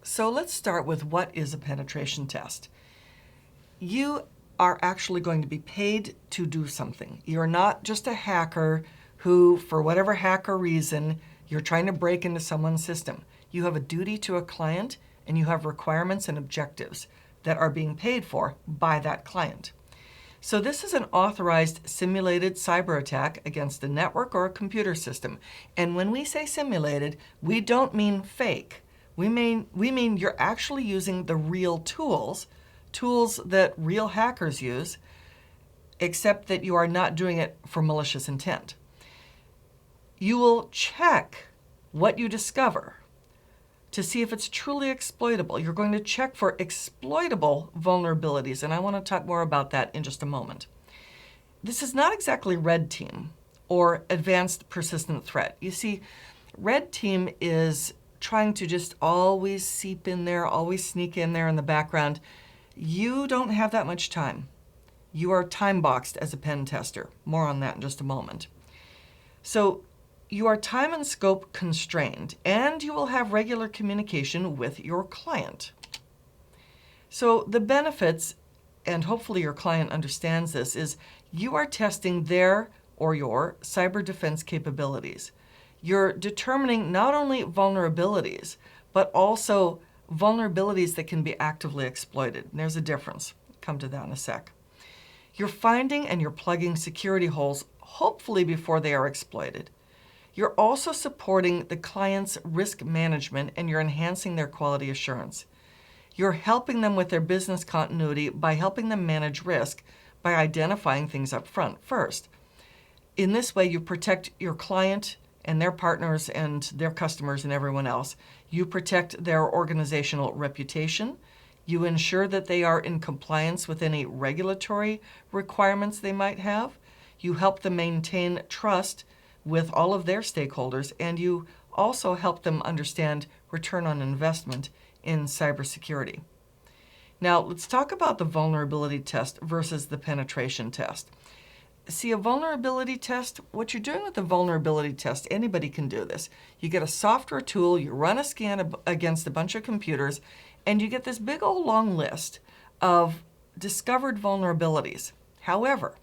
So let's start with what is a penetration test. You are actually going to be paid to do something. You're not just a hacker who, for whatever hacker reason, you're trying to break into someone's system. You have a duty to a client and you have requirements and objectives that are being paid for by that client. So this is an authorized simulated cyber attack against a network or a computer system. And when we say simulated, we don't mean fake. We mean you're actually using the real tools that real hackers use, except that you are not doing it for malicious intent. You will check what you discover to see if it's truly exploitable. You're going to check for exploitable vulnerabilities, and I want to talk more about that in just a moment. This is not exactly red team or advanced persistent threat. You see, red team is trying to just always seep in there, always sneak in there in the background. You don't have that much time. You are time boxed as a pen tester. More on that in just a moment. So you are time and scope constrained, and you will have regular communication with your client. So the benefits, and hopefully your client understands this, is you are testing their or your cyber defense capabilities. You're determining not only vulnerabilities, but also vulnerabilities that can be actively exploited. And there's a difference. I'll come to that in a sec. You're finding and you're plugging security holes, hopefully before they are exploited. You're also supporting the client's risk management and you're enhancing their quality assurance. You're helping them with their business continuity by helping them manage risk by identifying things up front first. In this way, you protect your client and their partners and their customers and everyone else. You protect their organizational reputation. You ensure that they are in compliance with any regulatory requirements they might have. You help them maintain trust with all of their stakeholders, and you also help them understand return on investment in cybersecurity. Now, let's talk about the vulnerability test versus the penetration test. See, a vulnerability test, what you're doing with the vulnerability test, anybody can do this. You get a software tool, you run a scan against a bunch of computers, and you get this big old long list of discovered vulnerabilities. However,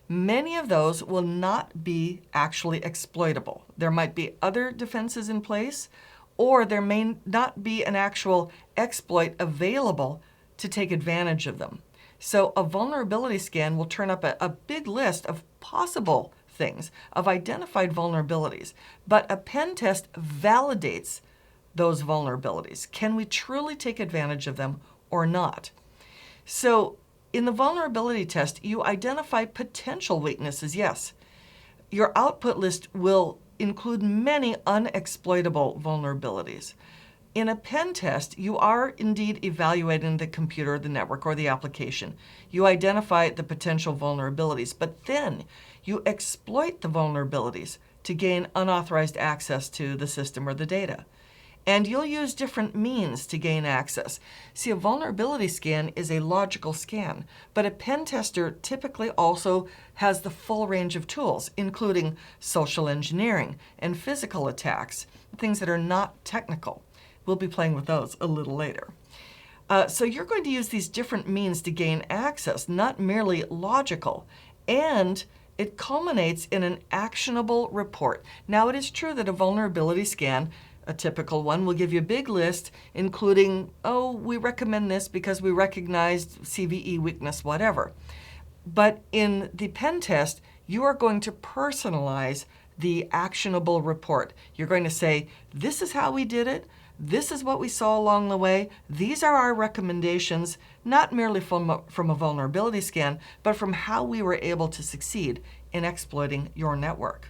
many of those will not be actually exploitable. There might be other defenses in place, or there may not be an actual exploit available to take advantage of them. So a vulnerability scan will turn up a big list of possible things, of identified vulnerabilities. But a pen test validates those vulnerabilities. Can we truly take advantage of them or not? So in the vulnerability test, you identify potential weaknesses, yes. Your output list will include many unexploitable vulnerabilities. In a pen test, you are indeed evaluating the computer, the network, or the application. You identify the potential vulnerabilities, but then you exploit the vulnerabilities to gain unauthorized access to the system or the data. And you'll use different means to gain access. See, a vulnerability scan is a logical scan, but a pen tester typically also has the full range of tools, including social engineering and physical attacks, things that are not technical. We'll be playing with those a little later. So you're going to use these different means to gain access, not merely logical. And it culminates in an actionable report. Now, it is true that a vulnerability scan, a typical one, will give you a big list, including, oh, we recommend this because we recognized CVE weakness, whatever. But in the pen test, you are going to personalize the actionable report. You're going to say, this is how we did it. This is what we saw along the way. These are our recommendations, not merely from a vulnerability scan, but from how we were able to succeed in exploiting your network.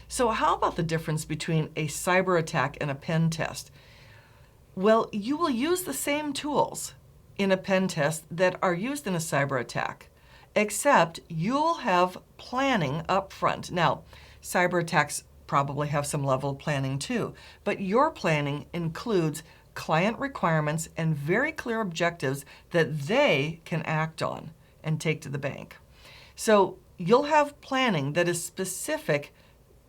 So how about the difference between a cyber attack and a pen test? Well, you will use the same tools in a pen test that are used in a cyber attack, except you'll have planning up front. Now, cyber attacks probably have some level of planning too, but your planning includes client requirements and very clear objectives that they can act on and take to the bank. So you'll have planning that is specific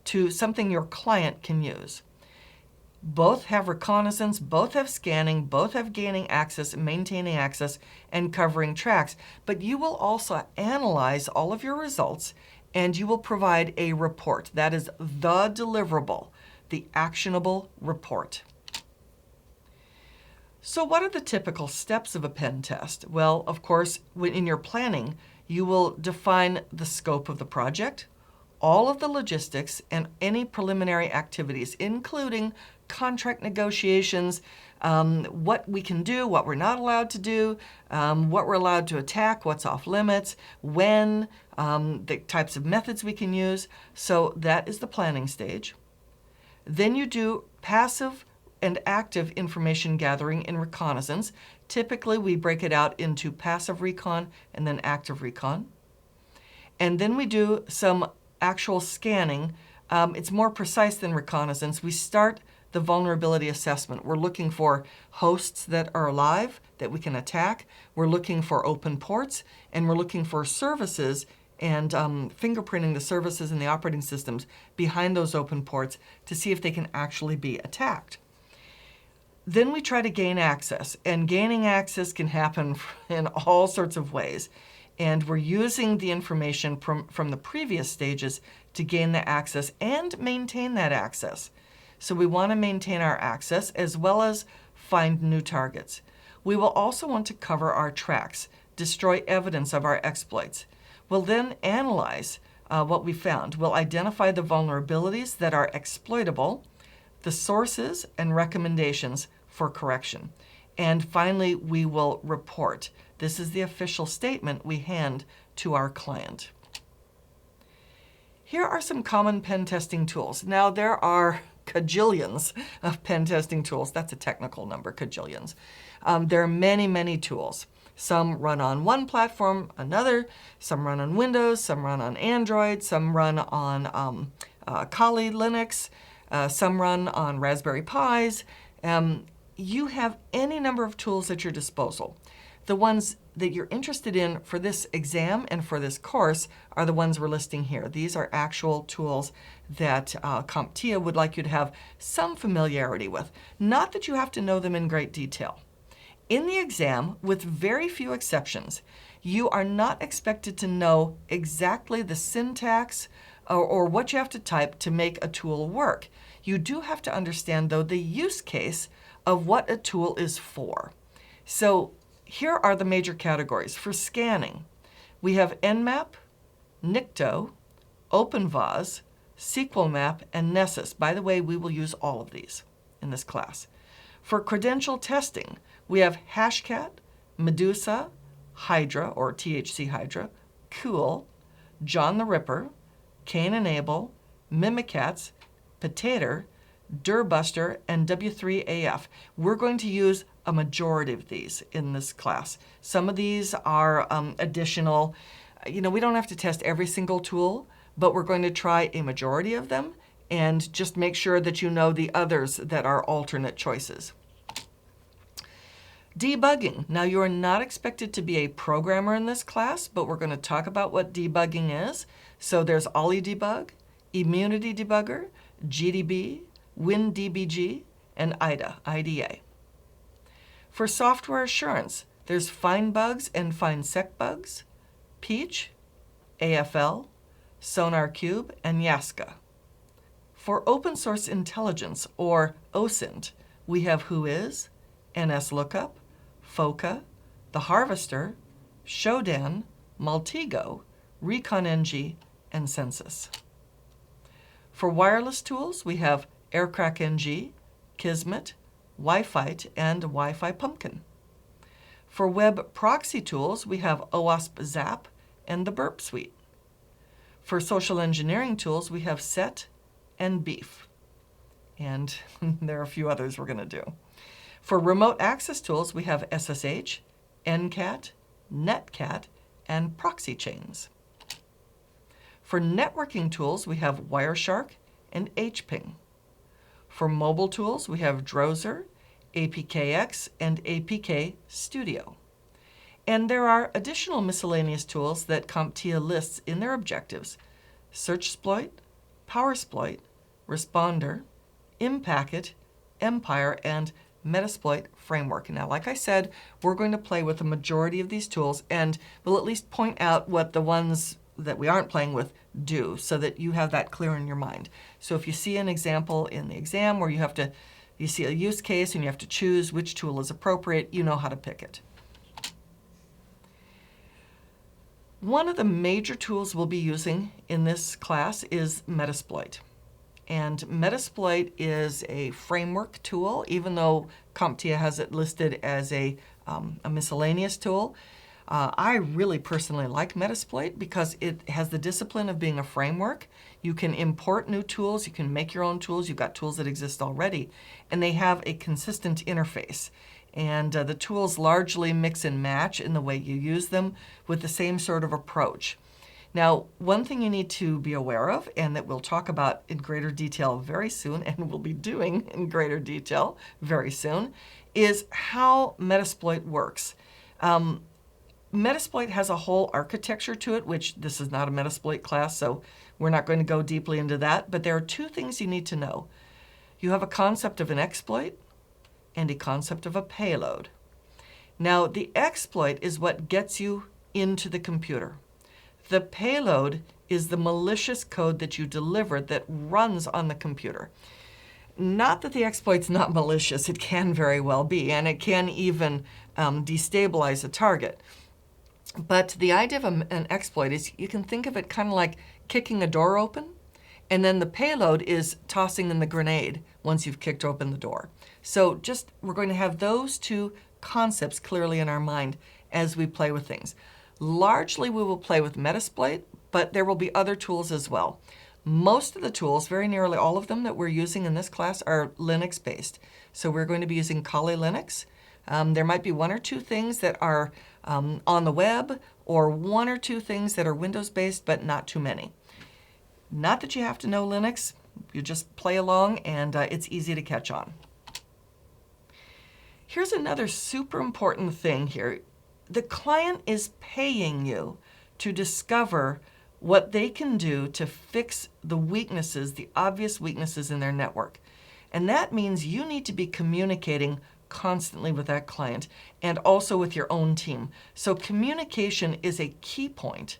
to something your client can use. Both have reconnaissance, both have scanning, both have gaining access, maintaining access, and covering tracks. But you will also analyze all of your results, and you will provide a report. That is the deliverable, the actionable report. So what are the typical steps of a pen test? Well, of course, in your planning, you will define the scope of the project, all of the logistics, and any preliminary activities, including contract negotiations, what we can do, what we're not allowed to do, what we're allowed to attack, what's off limits, when, the types of methods we can use. So that is the planning stage. Then you do passive and active information gathering and reconnaissance. Typically, we break it out into passive recon and then active recon. And then we do some actual scanning. It's more precise than reconnaissance. We start the vulnerability assessment. We're looking for hosts that are alive that we can attack. We're looking for open ports, and we're looking for services and fingerprinting the services and the operating systems behind those open ports to see if they can actually be attacked. Then we try to gain access, and gaining access can happen in all sorts of ways. And we're using the information from the previous stages to gain the access and maintain that access. So we want to maintain our access as well as find new targets. We will also want to cover our tracks, destroy evidence of our exploits. We'll then analyze what we found. We'll identify the vulnerabilities that are exploitable, the sources and recommendations for correction. And finally, we will report. This is the official statement we hand to our client. Here are some common pen testing tools. Now, there are cajillions of pen testing tools. That's a technical number, cajillions. There are many, many tools. Some run on one platform, another. Some run on Windows, some run on Android, some run on Kali Linux, some run on Raspberry Pis. You have any number of tools at your disposal. The ones that you're interested in for this exam and for this course are the ones we're listing here. These are actual tools that CompTIA would like you to have some familiarity with. Not that you have to know them in great detail. In the exam, with very few exceptions, you are not expected to know exactly the syntax or what you have to type to make a tool work. You do have to understand, though, the use case of what a tool is for. So here are the major categories. For scanning, we have Nmap, Nikto, OpenVAS, SQLmap, and Nessus. By the way, we will use all of these in this class. For credential testing, we have Hashcat, Medusa, Hydra, or THC Hydra, Cool, John the Ripper, Cain and Abel, Mimikatz, Potator, Durbuster, and W3AF. We're going to use a majority of these in this class. Some of these are additional. We don't have to test every single tool, but we're going to try a majority of them and just make sure that you know the others that are alternate choices. Debugging. Now, you are not expected to be a programmer in this class, but we're going to talk about what debugging is. So there's OllyDebug, Immunity Debugger, GDB, WinDBG, and IDA. For software assurance, there's FindBugs and FindSecBugs, Peach, AFL, SonarCube, and Yaska. For open source intelligence, or OSINT, we have Whois, NSLOOKUP, FOCA, The Harvester, Shodan, Maltego, ReconNG, and Census. For wireless tools, we have AirCrackNG, Kismet, Wi-Fi, and Wi-Fi Pumpkin. For web proxy tools, we have OWASP Zap and the Burp Suite. For social engineering tools, we have SET and Beef. And there are a few others we're going to do. For remote access tools, we have SSH, NCAT, NetCat, and proxy chains. For networking tools, we have Wireshark and HPing. For mobile tools, we have Drozer, APKX, and APK Studio. And there are additional miscellaneous tools that CompTIA lists in their objectives: SearchSploit, PowerSploit, Responder, Impacket, Empire, and Metasploit framework. Now, like I said, we're going to play with the majority of these tools, and we'll at least point out what the ones that we aren't playing with do, so that you have that clear in your mind. So if you see an example in the exam where you see a use case and you have to choose which tool is appropriate, you know how to pick it. One of the major tools we'll be using in this class is Metasploit. And Metasploit is a framework tool, even though CompTIA has it listed as a miscellaneous tool. I really personally like Metasploit because it has the discipline of being a framework. You can import new tools, you can make your own tools, you've got tools that exist already, and they have a consistent interface. And the tools largely mix and match in the way you use them with the same sort of approach. Now, one thing you need to be aware of, and that we'll talk about in greater detail very soon, and we'll be doing in greater detail very soon, is how Metasploit works. Metasploit has a whole architecture to it, which this is not a Metasploit class, so we're not going to go deeply into that, but there are two things you need to know. You have a concept of an exploit and a concept of a payload. Now, the exploit is what gets you into the computer. The payload is the malicious code that you deliver that runs on the computer. Not that the exploit's not malicious, it can very well be, and it can even destabilize a target. But the idea of an exploit is you can think of it kind of like kicking a door open, and then the payload is tossing in the grenade once you've kicked open the door. So we're going to have those two concepts clearly in our mind as we play with things. Largely we will play with Metasploit, but there will be other tools as well. Most of the tools, very nearly all of them that we're using in this class, are Linux based. So we're going to be using Kali Linux. There might be one or two things that are on the web, or one or two things that are Windows based, but not too many. Not that you have to know Linux, you just play along and it's easy to catch on. Here's another super important thing here. The client is paying you to discover what they can do to fix the weaknesses, the obvious weaknesses in their network. And that means you need to be communicating constantly with that client and also with your own team. So communication is a key point,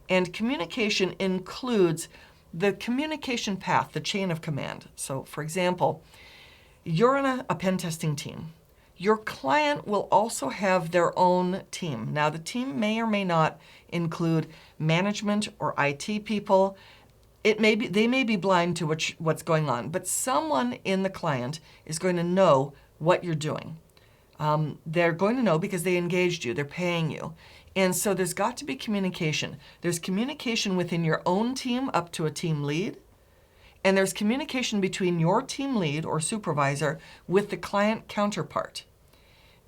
and communication includes the communication path, the chain of command. So for example, you're on a pen testing team. Your client will also have their own team. Now, the team may or may not include management or IT people. They may be blind to what's going on, but someone in the client is going to know what you're doing. They're going to know because they engaged you, they're paying you. And so there's got to be communication. There's communication within your own team up to a team lead. And there's communication between your team lead or supervisor with the client counterpart.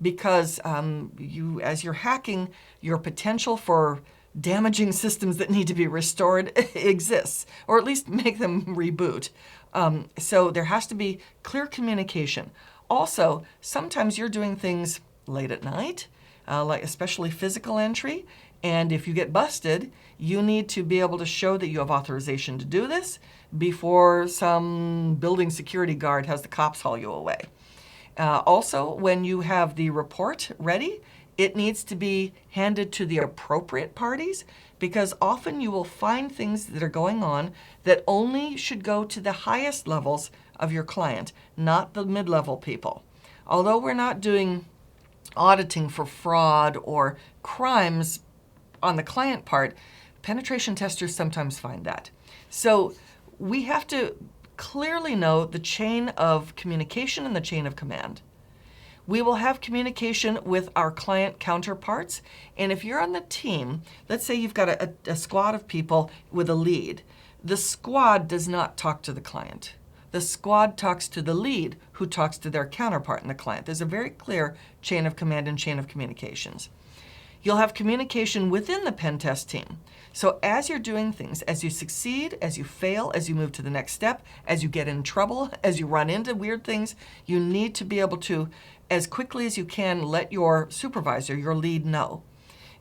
Because as you're hacking, your potential for damaging systems that need to be restored exists, or at least make them reboot. So there has to be clear communication. Also, sometimes you're doing things late at night, like especially physical entry, and if you get busted, you need to be able to show that you have authorization to do this before some building security guard has the cops haul you away. Also, when you have the report ready, it needs to be handed to the appropriate parties, because often you will find things that are going on that only should go to the highest levels of your client, not the mid-level people. Although we're not doing auditing for fraud or crimes on the client part, penetration testers sometimes find that. So we have to clearly know the chain of communication and the chain of command. We will have communication with our client counterparts, and if you're on the team, let's say you've got a squad of people with a lead. The squad does not talk to the client. The squad talks to the lead, who talks to their counterpart in the client. There's a very clear chain of command and chain of communications. You'll have communication within the pen test team. So as you're doing things, as you succeed, as you fail, as you move to the next step, as you get in trouble, as you run into weird things, you need to be able to, as quickly as you can, let your supervisor, your lead, know.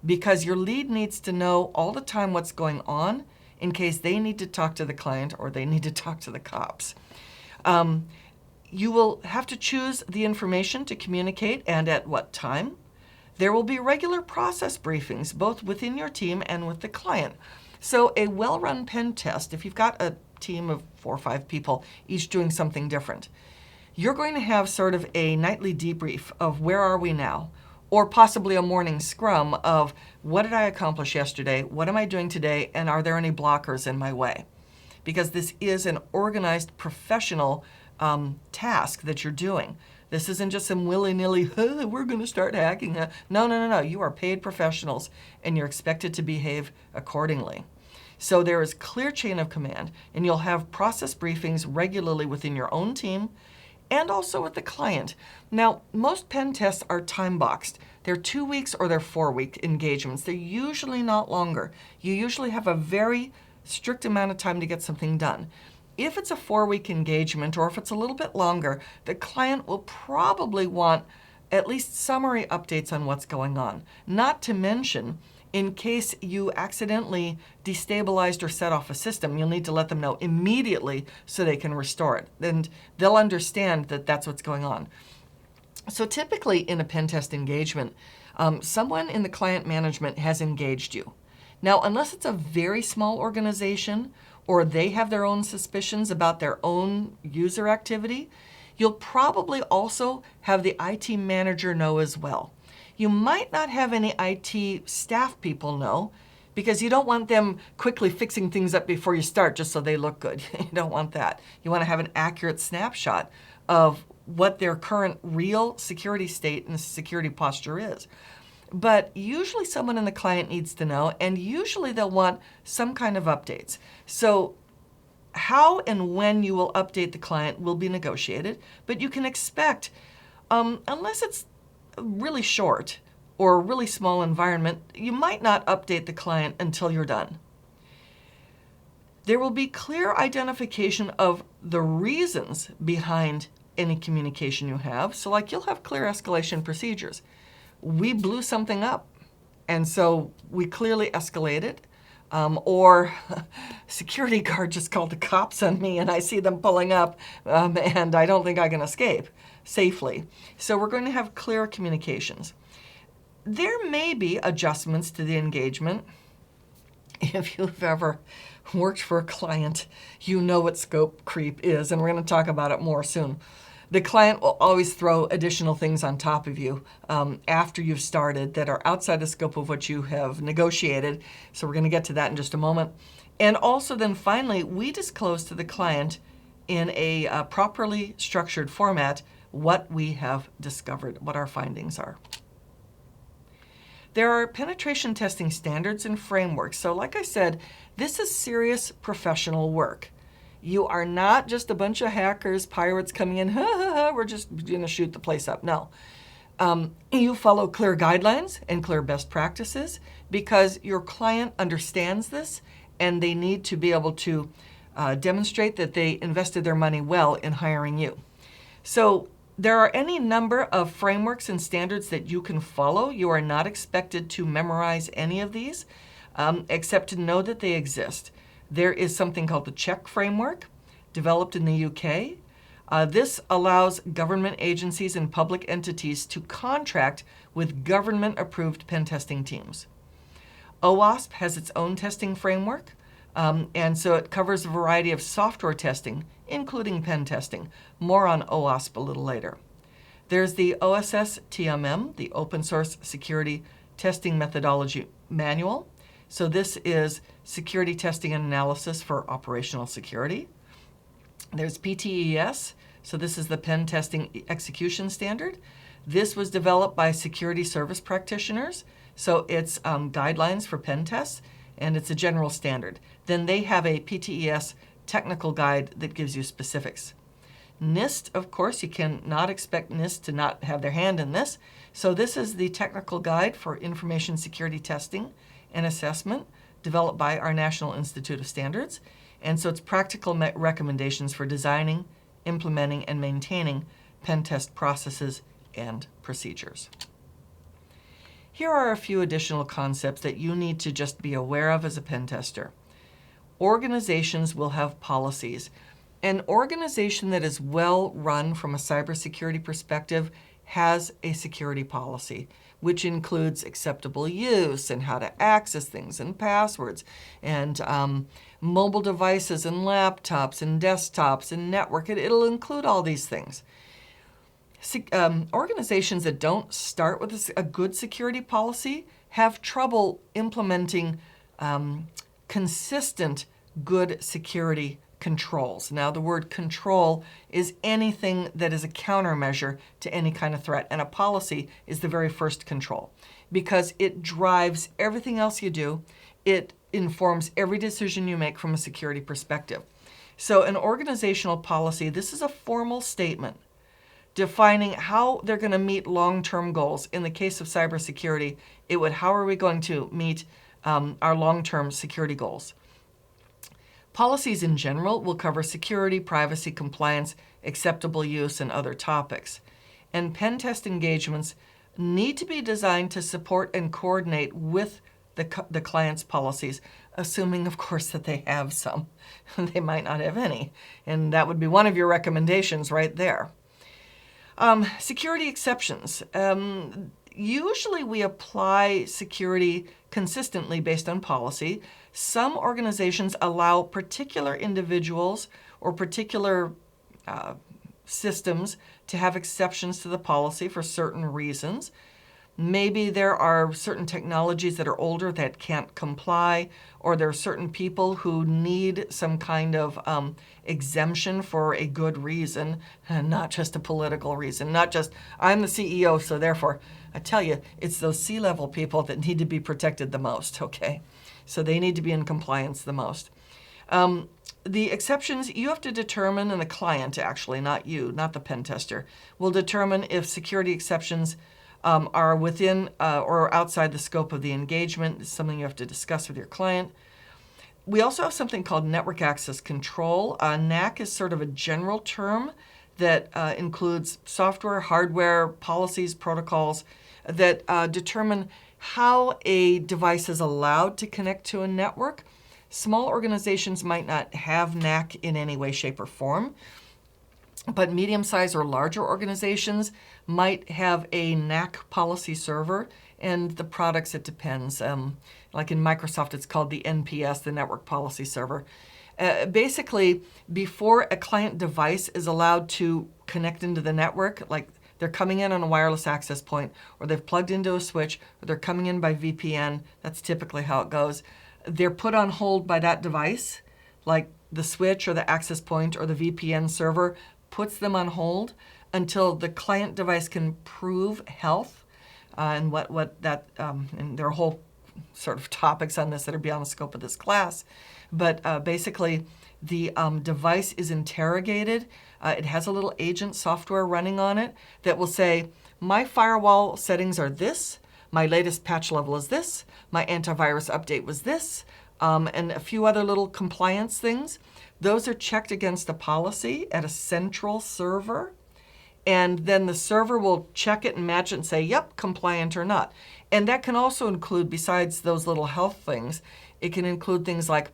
Because your lead needs to know all the time what's going on in case they need to talk to the client or they need to talk to the cops. You will have to choose the information to communicate and at what time. There will be regular process briefings, both within your team and with the client. So a well-run pen test, if you've got a team of 4 or 5 people, each doing something different, you're going to have sort of a nightly debrief of where are we now, or possibly a morning scrum of what did I accomplish yesterday, what am I doing today, and are there any blockers in my way? Because this is an organized professional task that you're doing. This isn't just some willy-nilly, we're going to start hacking. No. You are paid professionals, and you're expected to behave accordingly. So there is clear chain of command, and you'll have process briefings regularly within your own team and also with the client. Now, most pen tests are time-boxed. They're 2 weeks or they're 4-week engagements. They're usually not longer. You usually have a very strict amount of time to get something done. If it's a 4-week engagement or if it's a little bit longer, the client will probably want at least summary updates on what's going on. Not to mention, in case you accidentally destabilized or set off a system, you'll need to let them know immediately so they can restore it. And they'll understand that that's what's going on. So typically in a pen test engagement, someone in the client management has engaged you. Now, unless it's a very small organization or they have their own suspicions about their own user activity, you'll probably also have the IT manager know as well. You might not have any IT staff people know because you don't want them quickly fixing things up before you start just so they look good. You don't want that. You want to have an accurate snapshot of what their current real security state and security posture is. But usually someone in the client needs to know, and usually they'll want some kind of updates. So how and when you will update the client will be negotiated, but you can expect, unless it's really short or a really small environment, you might not update the client until you're done. There will be clear identification of the reasons behind any communication you have. So like you'll have clear escalation procedures. We blew something up, and so we clearly escalated. Or security guard just called the cops on me and I see them pulling up and I don't think I can escape safely. So we're going to have clear communications. There may be adjustments to the engagement. If you've ever worked for a client, you know what scope creep is, and we're going to talk about it more soon. The client will always throw additional things on top of you after you've started that are outside the scope of what you have negotiated. So we're going to get to that in just a moment. And also then finally, we disclose to the client in a properly structured format what we have discovered, what our findings are. There are penetration testing standards and frameworks. So like I said, this is serious professional work. You are not just a bunch of hackers, pirates coming in, we're just going to shoot the place up. No. You follow clear guidelines and clear best practices because your client understands this and they need to be able to demonstrate that they invested their money well in hiring you. So there are any number of frameworks and standards that you can follow. You are not expected to memorize any of these, except to know that they exist. There is something called the CHECK framework, developed in the UK. This allows government agencies and public entities to contract with government-approved pen testing teams. OWASP has its own testing framework, and so it covers a variety of software testing, including pen testing. More on OWASP a little later. There's the OSS TMM, the Open Source Security Testing Methodology Manual. So this is security testing and analysis for operational security. There's PTES, so this is the pen testing execution standard. This was developed by security service practitioners, so it's guidelines for pen tests, and it's a general standard. Then they have a PTES technical guide that gives you specifics. NIST, of course, you cannot expect NIST to not have their hand in this. So this is the technical guide for information security testing and assessment developed by our National Institute of Standards. And so it's practical recommendations for designing, implementing, and maintaining pen test processes and procedures. Here are a few additional concepts that you need to just be aware of as a pen tester. Organizations will have policies. An organization that is well run from a cybersecurity perspective has a security policy, which includes acceptable use and how to access things and passwords and mobile devices and laptops and desktops and network. It'll include all these things. Organizations that don't start with a good security policy have trouble implementing consistent good security controls. Now, the word control is anything that is a countermeasure to any kind of threat, and a policy is the very first control because it drives everything else you do. It informs every decision you make from a security perspective. So an organizational policy, this is a formal statement defining how they're going to meet long-term goals. In the case of cybersecurity, it would, how are we going to meet our long-term security goals? Policies in general will cover security, privacy, compliance, acceptable use, and other topics. And pen test engagements need to be designed to support and coordinate with the client's policies, assuming, of course, that they have some. They might not have any. And that would be one of your recommendations right there. Security exceptions. Usually we apply security consistently based on policy. Some organizations allow particular individuals or particular systems to have exceptions to the policy for certain reasons. Maybe there are certain technologies that are older that can't comply, or there are certain people who need some kind of exemption for a good reason, and not just a political reason, not just, I'm the CEO, so therefore, I tell you, it's those C-level people that need to be protected the most, okay? So they need to be in compliance the most. The exceptions you have to determine, and the client actually, not you, not the pen tester, will determine if security exceptions are within or outside the scope of the engagement. It's something you have to discuss with your client. We also have something called network access control. NAC is sort of a general term that includes software, hardware, policies, protocols that determine how a device is allowed to connect to a network. Small organizations might not have NAC in any way, shape, or form, but medium-sized or larger organizations might have a NAC policy server, and the products, it depends. Like in Microsoft, it's called the NPS, the Network Policy Server. Basically, before a client device is allowed to connect into the network, like they're coming in on a wireless access point, or they've plugged into a switch, or they're coming in by VPN, that's typically how it goes. They're put on hold by that device, like the switch or the access point or the VPN server puts them on hold until the client device can prove health, and what that and there are whole sort of topics on this that are beyond the scope of this class. But basically, the device is interrogated. It has a little agent software running on it that will say, my firewall settings are this, my latest patch level is this, my antivirus update was this, and a few other little compliance things. Those are checked against a policy at a central server, and then the server will check it and match it and say, yep, compliant or not. And that can also include, besides those little health things, it can include things like,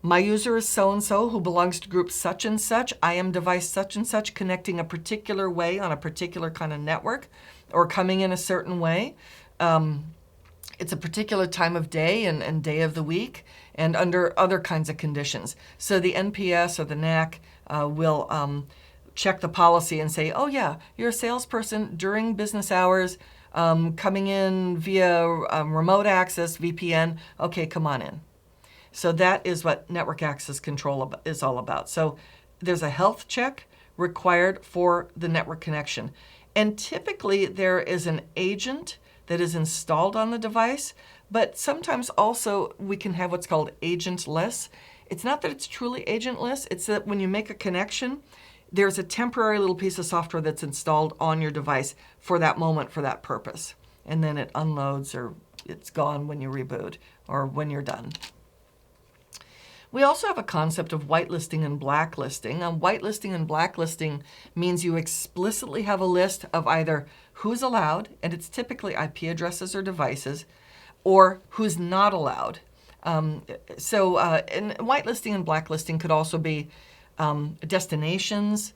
my user is so-and-so who belongs to group such and such. I am device such and such, connecting a particular way on a particular kind of network or coming in a certain way. It's a particular time of day and day of the week and under other kinds of conditions. So the NPS or the NAC will check the policy and say, oh yeah, you're a salesperson during business hours, coming in via remote access, VPN. Okay, come on in. So that is what network access control is all about. So there's a health check required for the network connection. And typically there is an agent that is installed on the device, but sometimes also we can have what's called agentless. It's not that it's truly agentless, it's that when you make a connection, there's a temporary little piece of software that's installed on your device for that moment, for that purpose. And then it unloads or it's gone when you reboot or when you're done. We also have a concept of whitelisting and blacklisting. Whitelisting and blacklisting means you explicitly have a list of either who's allowed, and it's typically IP addresses or devices, or who's not allowed. And whitelisting and blacklisting could also be destinations,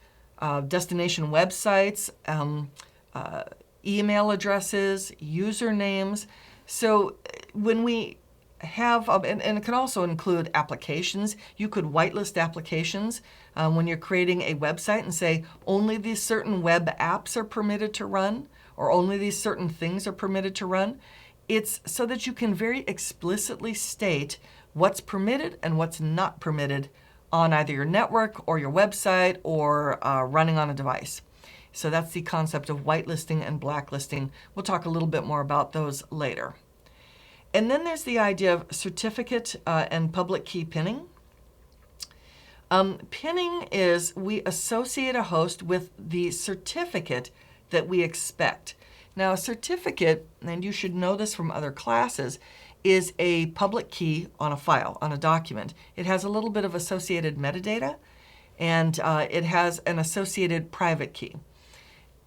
destination websites, email addresses, usernames. So when we have, and it can also include applications. You could whitelist applications when you're creating a website and say only these certain web apps are permitted to run, or only these certain things are permitted to run. It's so that you can very explicitly state what's permitted and what's not permitted on either your network or your website or running on a device. So that's the concept of whitelisting and blacklisting. We'll talk a little bit more about those later. And then there's the idea of certificate and public key pinning. Pinning is we associate a host with the certificate that we expect. Now, a certificate, and you should know this from other classes, is a public key on a file, on a document. It has a little bit of associated metadata, and it has an associated private key.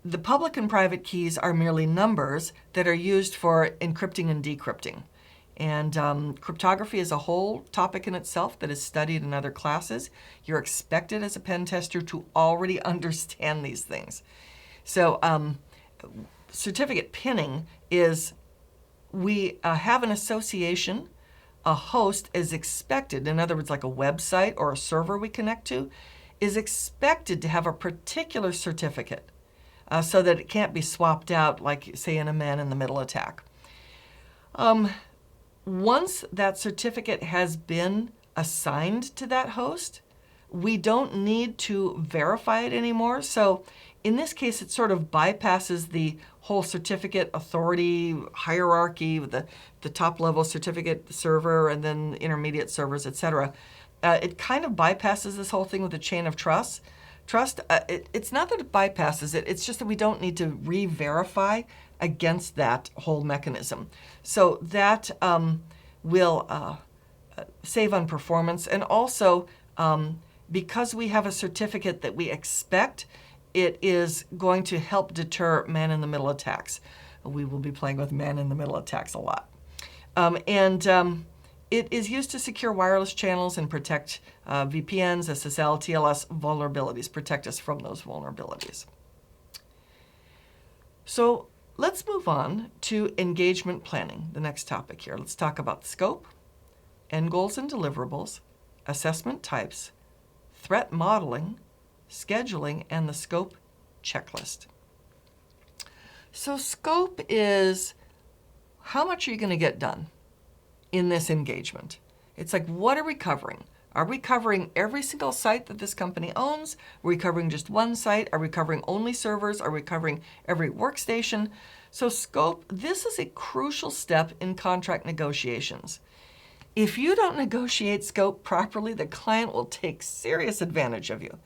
The public and private keys are merely numbers that are used for encrypting and decrypting. And cryptography is a whole topic in itself that is studied in other classes. You're expected as a pen tester to already understand these things. So certificate pinning is we have an association. A host is expected, in other words, like a website or a server we connect to, is expected to have a particular certificate so that it can't be swapped out, like, say, in a man-in-the-middle attack. Once that certificate has been assigned to that host, we don't need to verify it anymore. So in this case, it sort of bypasses the whole certificate authority hierarchy with the top level certificate server and then intermediate servers, etc. It kind of bypasses this whole thing with the chain of trust. It's not that it bypasses it, it's just that we don't need to re-verify against that whole mechanism. So that will save on performance. And also, because we have a certificate that we expect, it is going to help deter man-in-the-middle attacks. We will be playing with man-in-the-middle attacks a lot. It is used to secure wireless channels and protect VPNs, SSL, TLS vulnerabilities, protect us from those vulnerabilities. So let's move on to engagement planning, the next topic here. Let's talk about scope, end goals and deliverables, assessment types, threat modeling, scheduling, and the scope checklist. So scope is how much are you going to get done in this engagement? It's like, what are we covering? Are we covering every single site that this company owns? Are we covering just one site? Are we covering only servers? Are we covering every workstation? So scope, this is a crucial step in contract negotiations. If you don't negotiate scope properly, the client will take serious advantage of you.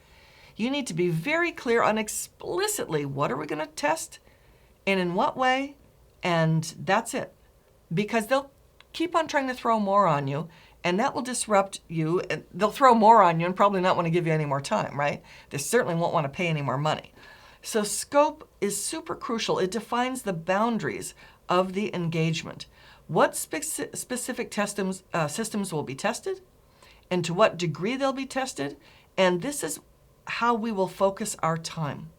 You need to be very clear on explicitly what are we going to test and in what way, and that's it. Because they'll keep on trying to throw more on you, and that will disrupt you. And they'll throw more on you and probably not want to give you any more time, right? They certainly won't want to pay any more money. So scope is super crucial. It defines the boundaries of the engagement. What specific systems will be tested, and to what degree they'll be tested, and this is how we will focus our time.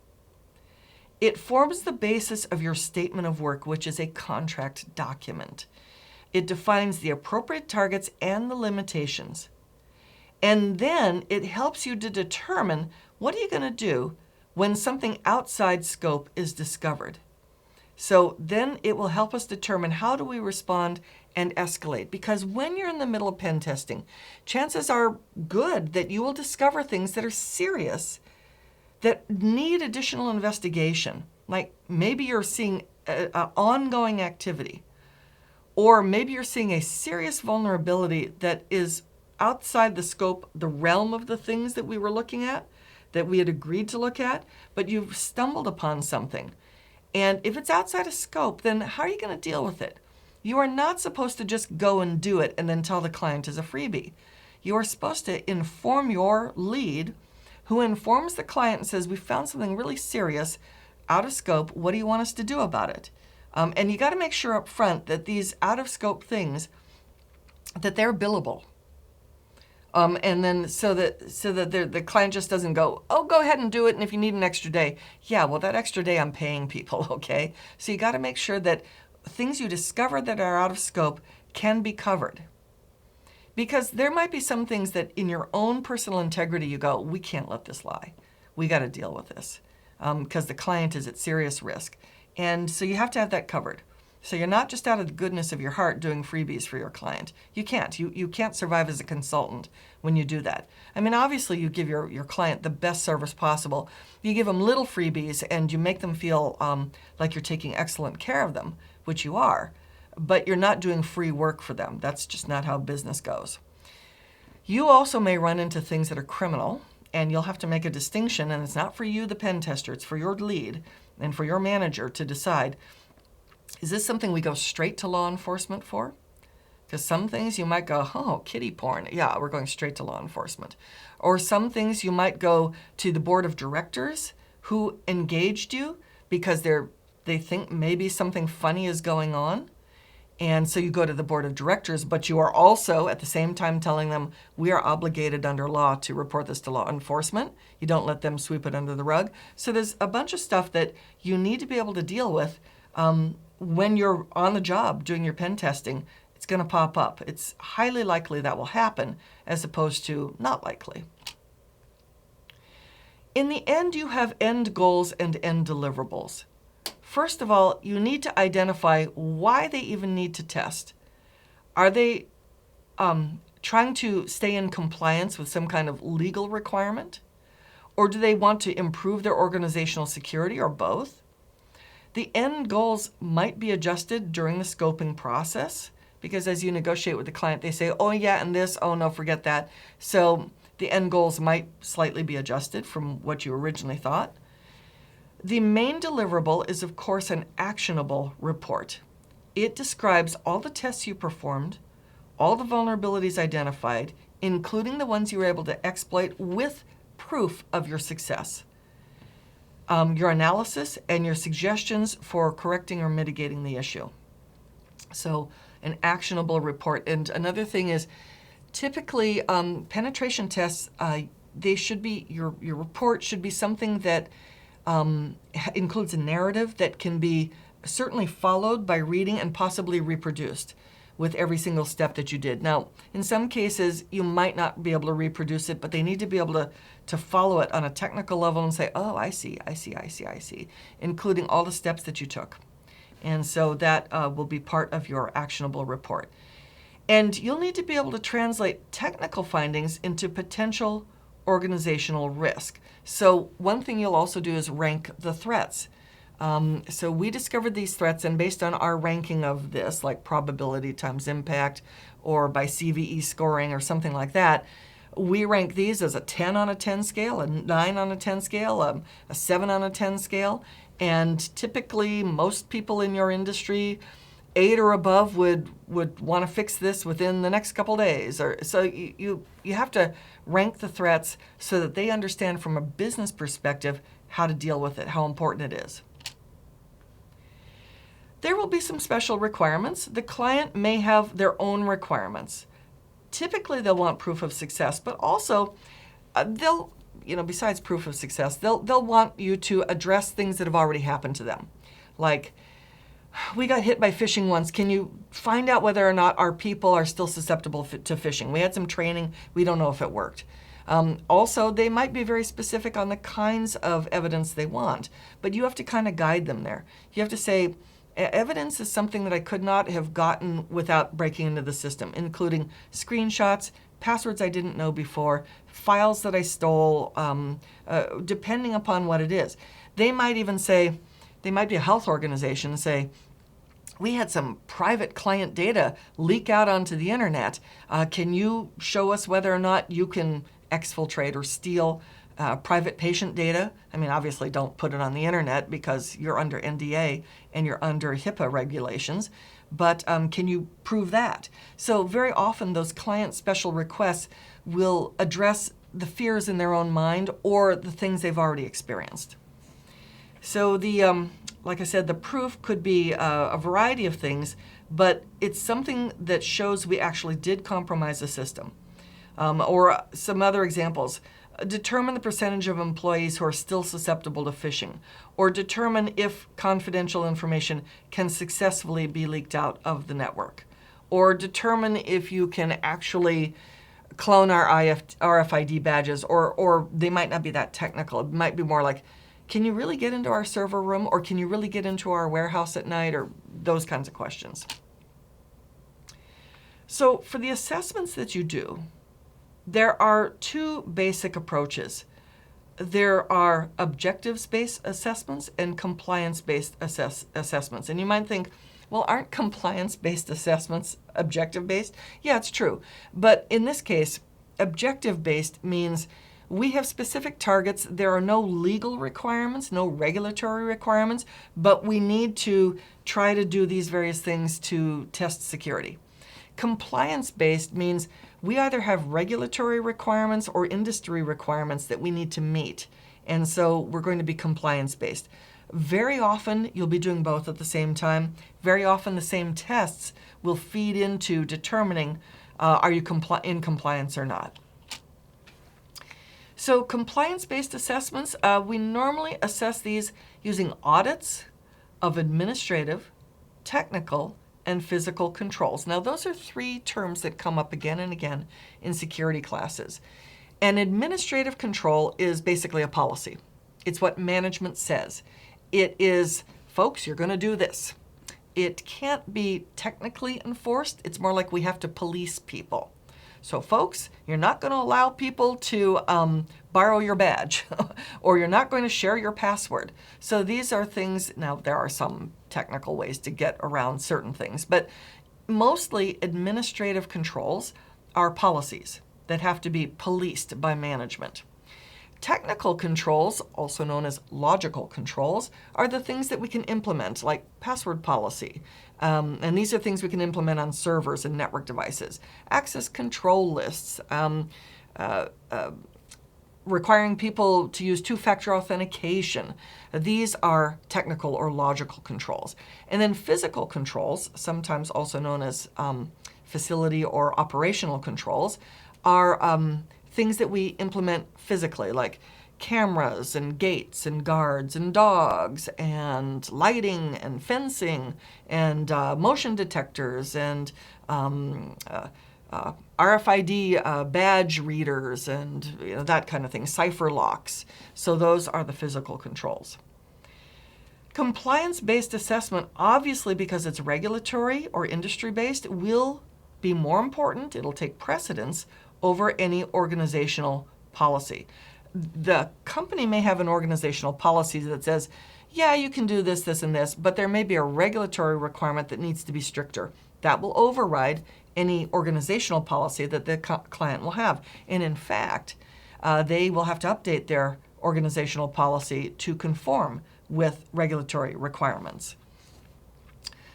It forms the basis of your statement of work, which is a contract document. It defines the appropriate targets and the limitations. And then it helps you to determine what are you going to do when something outside scope is discovered. So then it will help us determine how do we respond and escalate. Because when you're in the middle of pen testing, chances are good that you will discover things that are serious, that need additional investigation. Like maybe you're seeing an ongoing activity, or maybe you're seeing a serious vulnerability that is outside the scope, the realm of the things that we were looking at, that we had agreed to look at, but you've stumbled upon something. And if it's outside of scope, then how are you going to deal with it? You are not supposed to just go and do it and then tell the client as a freebie. You are supposed to inform your lead, who informs the client and says, we found something really serious out of scope. What do you want us to do about it? And you got to make sure up front that these out of scope things, that they're billable. And then so that the client just doesn't go, oh, go ahead and do it, and if you need an extra day, yeah, well, that extra day I'm paying people, okay? So you got to make sure that things you discover that are out of scope can be covered. Because there might be some things that in your own personal integrity you go, we can't let this lie. We got to deal with this because the client is at serious risk. And so you have to have that covered. So you're not just out of the goodness of your heart doing freebies for your client. You can't. You can't survive as a consultant when you do that. I mean, obviously you give your client the best service possible. You give them little freebies and you make them feel like you're taking excellent care of them, which you are. But you're not doing free work for them. That's just not how business goes. You also may run into things that are criminal, and you'll have to make a distinction, and it's not for you, the pen tester, it's for your lead and for your manager to decide, is this something we go straight to law enforcement for? Because some things you might go, oh, kiddie porn. Yeah, we're going straight to law enforcement. Or some things you might go to the board of directors who engaged you because they think maybe something funny is going on. And so you go to the board of directors, but you are also at the same time telling them we are obligated under law to report this to law enforcement. You don't let them sweep it under the rug. So there's a bunch of stuff that you need to be able to deal with when you're on the job doing your pen testing. It's going to pop up. It's highly likely that will happen as opposed to not likely. In the end, you have end goals and end deliverables. First of all, you need to identify why they even need to test. Are they trying to stay in compliance with some kind of legal requirement? Or do they want to improve their organizational security, or both? The end goals might be adjusted during the scoping process, because as you negotiate with the client, they say, oh yeah, and this, oh no, forget that. So the end goals might slightly be adjusted from what you originally thought. The main deliverable is, of course, an actionable report. It describes all the tests you performed, all the vulnerabilities identified, including the ones you were able to exploit with proof of your success, your analysis, and your suggestions for correcting or mitigating the issue. So an actionable report. And another thing is, typically penetration tests, they should be, your report should be something that includes a narrative that can be certainly followed by reading and possibly reproduced with every single step that you did. Now, in some cases, you might not be able to reproduce it, but they need to be able to follow it on a technical level and say, oh, I see, including all the steps that you took. And so that will be part of your actionable report. And you'll need to be able to translate technical findings into potential organizational risk. So one thing you'll also do is rank the threats. So we discovered these threats, and based on our ranking of this, like probability times impact, or by CVE scoring or something like that, we rank these as a 10 on a 10 scale, a 9 on a 10 scale, a 7 on a 10 scale. And typically most people in your industry, 8 or above would want to fix this within the next couple days. Or so you have to rank the threats so that they understand from a business perspective how to deal with it, how important it is. There will be some special requirements. The client may have their own requirements. Typically they'll want proof of success, but also they'll, besides proof of success, they'll want you to address things that have already happened to them. Like, we got hit by phishing once. Can you find out whether or not our people are still susceptible to phishing? We had some training. We don't know if it worked. Also, they might be very specific on the kinds of evidence they want, but you have to kind of guide them there. You have to say, evidence is something that I could not have gotten without breaking into the system, including screenshots, passwords I didn't know before, files that I stole, depending upon what it is. They might even say, they might be a health organization and say, we had some private client data leak out onto the internet. Can you show us whether or not you can exfiltrate or steal private patient data? I mean, obviously don't put it on the internet because you're under NDA and you're under HIPAA regulations, but can you prove that? So very often those client special requests will address the fears in their own mind or the things they've already experienced. So the, like I said, the proof could be a variety of things, but it's something that shows we actually did compromise the system. Or some other examples. Determine the percentage of employees who are still susceptible to phishing, or determine if confidential information can successfully be leaked out of the network, or determine if you can actually clone our RFID badges, or they might not be that technical. It might be more like, can you really get into our server room, or can you really get into our warehouse at night, or those kinds of questions. So for the assessments that you do, there are two basic approaches. There are objectives-based assessments and compliance-based assessments. And you might think, well, aren't compliance-based assessments objective-based? Yeah, it's true. But in this case, objective-based means we have specific targets. There are no legal requirements, no regulatory requirements, but we need to try to do these various things to test security. Compliance-based means we either have regulatory requirements or industry requirements that we need to meet. And so we're going to be compliance-based. Very often, you'll be doing both at the same time. Very often, the same tests will feed into determining are you in compliance or not. So compliance-based assessments, we normally assess these using audits of administrative, technical, and physical controls. Now, those are three terms that come up again and again in security classes. An administrative control is basically a policy. It's what management says. It is, folks, you're going to do this. It can't be technically enforced. It's more like we have to police people. So, folks, you're not going to allow people to borrow your badge, or you're not going to share your password. So these are things, now there are some technical ways to get around certain things, but mostly administrative controls are policies that have to be policed by management. Technical controls, also known as logical controls, are the things that we can implement, like password policy. And these are things we can implement on servers and network devices. Access control lists, requiring people to use two-factor authentication. These are technical or logical controls. And then physical controls, sometimes also known as facility or operational controls, are things that we implement physically, like cameras and gates and guards and dogs and lighting and fencing and motion detectors and RFID badge readers and that kind of thing, cipher locks. So those are the physical controls. Compliance-based assessment, obviously because it's regulatory or industry-based, will be more important. It'll take precedence over any organizational policy. The company may have an organizational policy that says, yeah, you can do this, this, and this, but there may be a regulatory requirement that needs to be stricter. That will override any organizational policy that the client will have. And in fact, they will have to update their organizational policy to conform with regulatory requirements.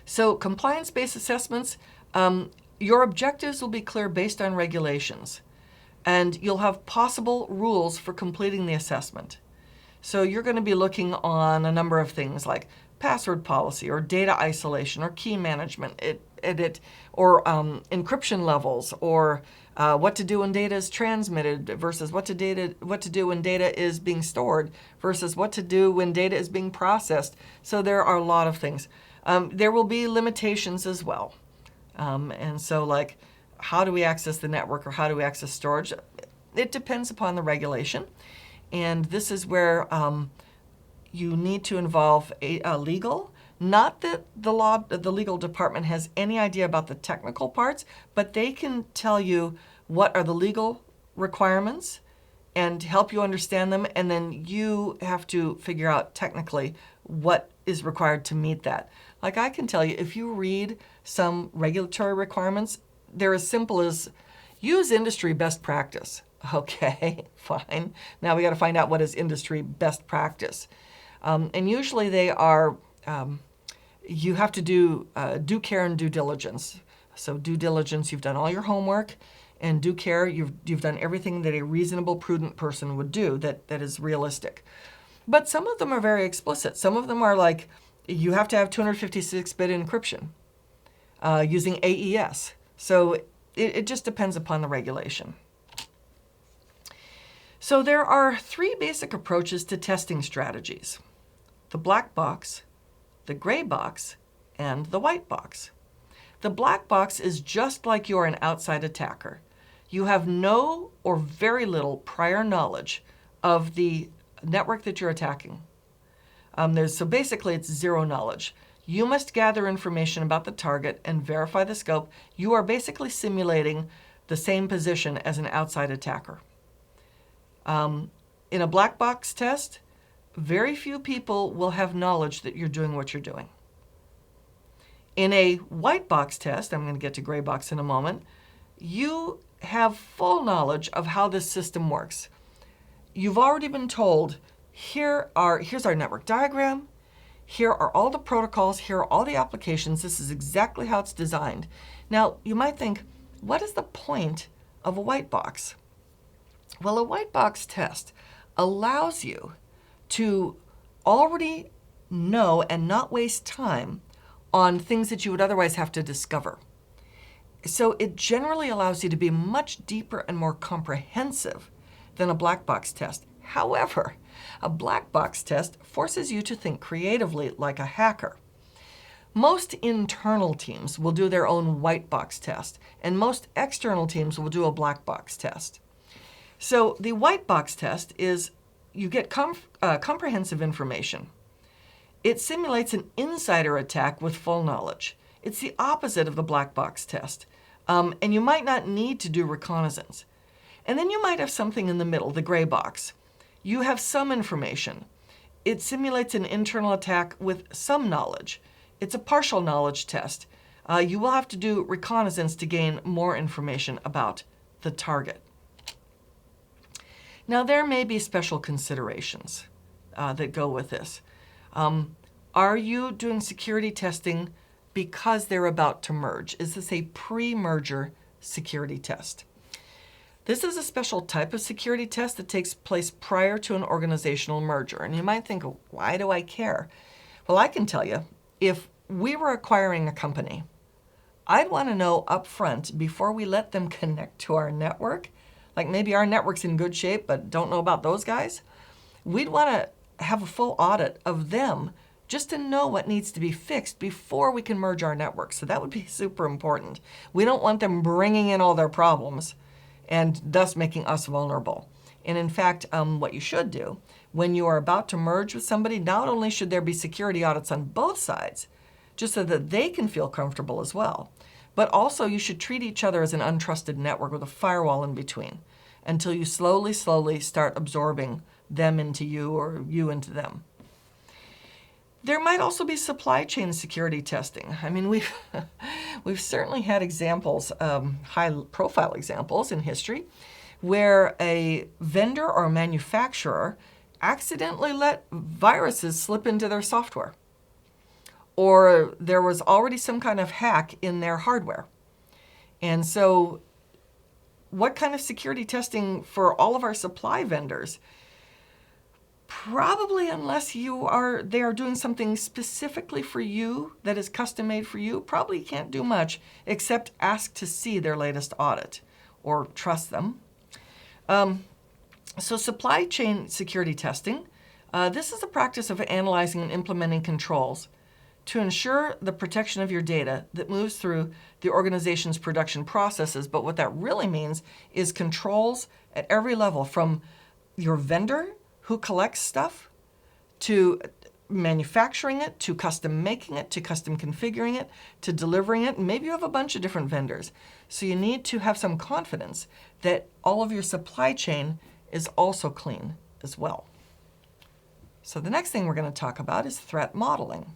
So compliance-based assessments, your objectives will be clear based on regulations, and you'll have possible rules for completing the assessment. So you're going to be looking on a number of things like password policy or data isolation or key management, or encryption levels, or what to do when data is transmitted versus what to do when data is being stored versus what to do when data is being processed. So there are a lot of things. There will be limitations as well. And so, like, how do we access the network or how do we access storage? It depends upon the regulation. And this is where you need to involve a legal. Not that the legal department has any idea about the technical parts, but they can tell you what are the legal requirements and help you understand them. And then you have to figure out technically what is required to meet that. Like I can tell you, if you read some regulatory requirements, they're as simple as use industry best practice. Okay, fine. Now we got to find out what is industry best practice. And usually they are, you have to do due care and due diligence. So due diligence, you've done all your homework, and due care, you've done everything that a reasonable, prudent person would do that is realistic. But some of them are very explicit. Some of them are like, you have to have 256-bit encryption using AES. So it just depends upon the regulation. So there are three basic approaches to testing strategies: the black box, the gray box, and the white box. The black box is just like you're an outside attacker. You have no or very little prior knowledge of the network that you're attacking. So basically it's zero knowledge. You must gather information about the target and verify the scope. You are basically simulating the same position as an outside attacker. In a black box test, very few people will have knowledge that you're doing what you're doing. In a white box test, I'm going to get to gray box in a moment, you have full knowledge of how this system works. You've already been told, here's our network diagram, here are all the protocols, here are all the applications, this is exactly how it's designed. Now, you might think, what is the point of a white box? Well, a white box test allows you to already know and not waste time on things that you would otherwise have to discover. So it generally allows you to be much deeper and more comprehensive than a black box test. However, a black box test forces you to think creatively like a hacker. Most internal teams will do their own white box test, and most external teams will do a black box test. So the white box test is you get comprehensive information. It simulates an insider attack with full knowledge. It's the opposite of the black box test. And you might not need to do reconnaissance. And then you might have something in the middle, the gray box. You have some information. It simulates an internal attack with some knowledge. It's a partial knowledge test. You will have to do reconnaissance to gain more information about the target. Now, there may be special considerations that go with this. Are you doing security testing because they're about to merge? Is this a pre-merger security test? This is a special type of security test that takes place prior to an organizational merger. And you might think, why do I care? Well, I can tell you, if we were acquiring a company, I'd want to know up front before we let them connect to our network, like maybe our network's in good shape, but don't know about those guys. We'd want to have a full audit of them just to know what needs to be fixed before we can merge our networks. So that would be super important. We don't want them bringing in all their problems and thus making us vulnerable. And in fact, what you should do when you are about to merge with somebody, not only should there be security audits on both sides, just so that they can feel comfortable as well, but also you should treat each other as an untrusted network with a firewall in between until you slowly start absorbing them into you or you into them. There might also be supply chain security testing. I mean, we've certainly had examples, high-profile examples in history, where a vendor or a manufacturer accidentally let viruses slip into their software, or there was already some kind of hack in their hardware. And so, what kind of security testing for all of our supply vendors? Probably unless they are doing something specifically for you that is custom made for you, probably can't do much except ask to see their latest audit or trust them. So supply chain security testing, this is a practice of analyzing and implementing controls to ensure the protection of your data that moves through the organization's production processes. But what that really means is controls at every level, from your vendor who collects stuff, to manufacturing it, to custom making it, to custom configuring it, to delivering it. Maybe you have a bunch of different vendors. So you need to have some confidence that all of your supply chain is also clean as well. So the next thing we're going to talk about is threat modeling.